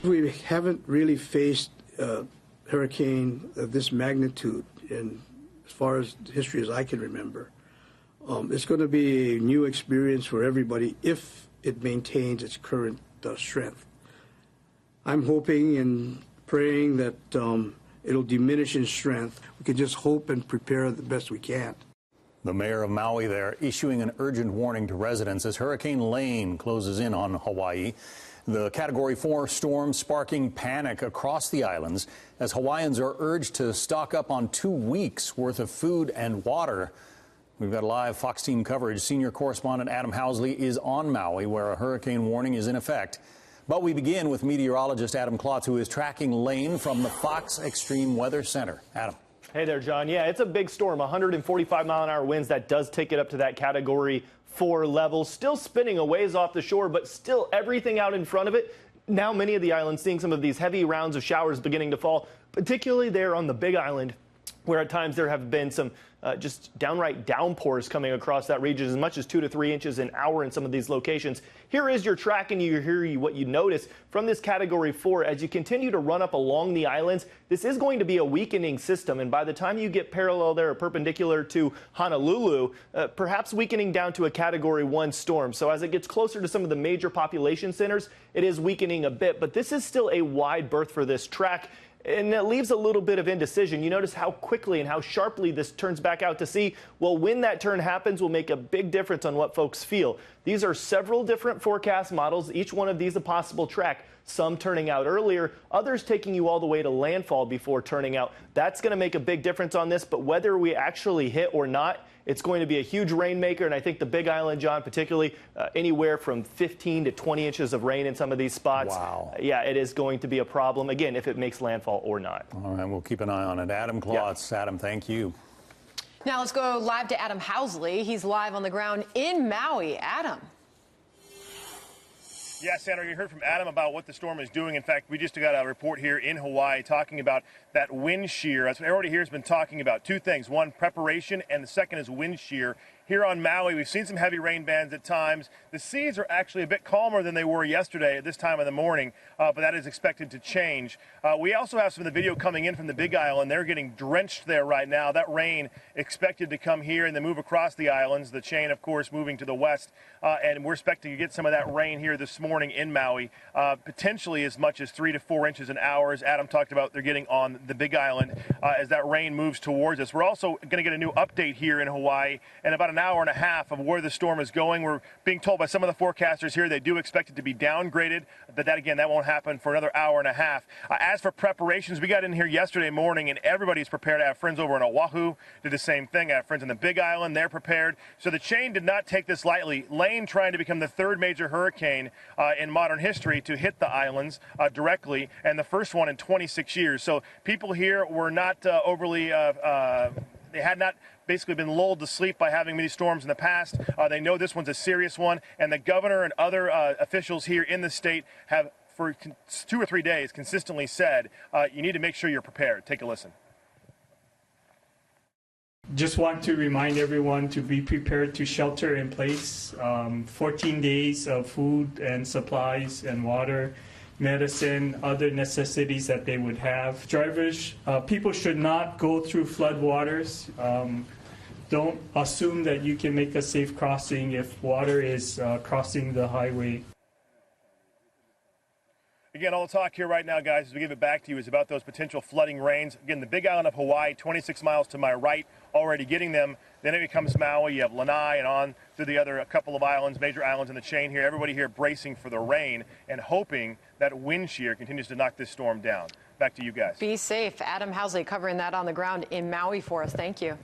We haven't really faced a hurricane of this magnitude in as far as history as I can remember. It's going to be a new experience for everybody if it maintains its current strength. I'm hoping and praying that it'll diminish in strength. We can just hope and prepare the best we can. The mayor of Maui there issuing an urgent warning to residents as Hurricane Lane closes in on Hawaii. The Category 4 storm sparking panic across the islands as Hawaiians are urged to stock up on 2 weeks worth of food and water. We've got live Fox team coverage. Senior correspondent Adam Housley is on Maui, where a hurricane warning is in effect. But we begin with meteorologist Adam Klotz, who is tracking Lane from the Fox Extreme Weather Center. Adam. Hey there, John. Yeah, it's a big storm, 145-mile-an-hour winds. That does take it up to that Category 4 level. Still spinning a ways off the shore, but still everything out in front of it. Now many of the islands seeing some of these heavy rounds of showers beginning to fall, particularly there on the Big Island, where at times there have been some just downright downpours coming across that region, as much as 2 to 3 inches an hour in some of these locations. Here is your track, and what you notice from this Category 4 as you continue to run up along the islands. This is going to be a weakening system, and by the time you get parallel there or perpendicular to Honolulu, perhaps weakening down to a Category 1 storm. So as it gets closer to some of the major population centers, it is weakening a bit, but this is still a wide berth for this track. And it leaves a little bit of indecision. You notice how quickly and how sharply this turns back out to sea. Well, when that turn happens will make a big difference on what folks feel. These are several different forecast models, each one of these a possible track. Some turning out earlier, others taking you all the way to landfall before turning out. That's going to make a big difference on this, but whether we actually hit or not, it's going to be a huge rainmaker, and I think the Big Island, John, particularly anywhere from 15 to 20 inches of rain in some of these spots. Wow. Yeah, it is going to be a problem, again, if it makes landfall or not. All right, we'll keep an eye on it. Adam Klotz. Yeah. Adam, thank you. Now let's go live to Adam Housley. He's live on the ground in Maui. Adam. Yeah, Sandra, you heard from Adam about what the storm is doing. In fact, we just got a report here in Hawaii talking about that wind shear. That's what everybody here has been talking about. Two things. One, preparation, and the second is wind shear. Here on Maui, we've seen some heavy rain bands at times. The seas are actually a bit calmer than they were yesterday at this time of the morning, but that is expected to change. We also have some of the video coming in from the Big Island. They're getting drenched there right now. That rain expected to come here and then move across the islands. The chain, of course, moving to the west, and we're expecting to get some of that rain here this morning in Maui, potentially as much as 3 to 4 inches an hour, as Adam talked about they're getting on the Big Island as that rain moves towards us. We're also going to get a new update here in Hawaii in about an hour and a half of where the storm is going. We're being told by some of the forecasters here they do expect it to be downgraded, but that again, that won't happen for another hour and a half. As for preparations, we got in here yesterday morning and everybody's prepared. I have friends over in Oahu, did the same thing. I have friends in the Big Island, they're prepared. So the chain did not take this lightly. Lane trying to become the third major hurricane in modern history to hit the islands directly, and the first one in 26 years. So people here were not overly, they had not basically been lulled to sleep by having many storms in the past. They know this one's a serious one, and the governor and other officials here in the state have, for 2 or 3 days, consistently said, you need to make sure you're prepared. Take a listen. Just want to remind everyone to be prepared to shelter in place. 14 days of food and supplies and water, medicine, other necessities that they would have. Drivers, people should not go through flood waters. Don't assume that you can make a safe crossing if water is crossing the highway. Again, all the talk here right now, guys, as we give it back to you, is about those potential flooding rains. Again, the Big Island of Hawaii, 26 miles to my right, already getting them. Then it becomes Maui. You have Lanai and on through the other couple of islands, major islands in the chain here. Everybody here bracing for the rain and hoping that wind shear continues to knock this storm down. Back to you guys. Be safe. Adam Housley covering that on the ground in Maui for us. Thank you.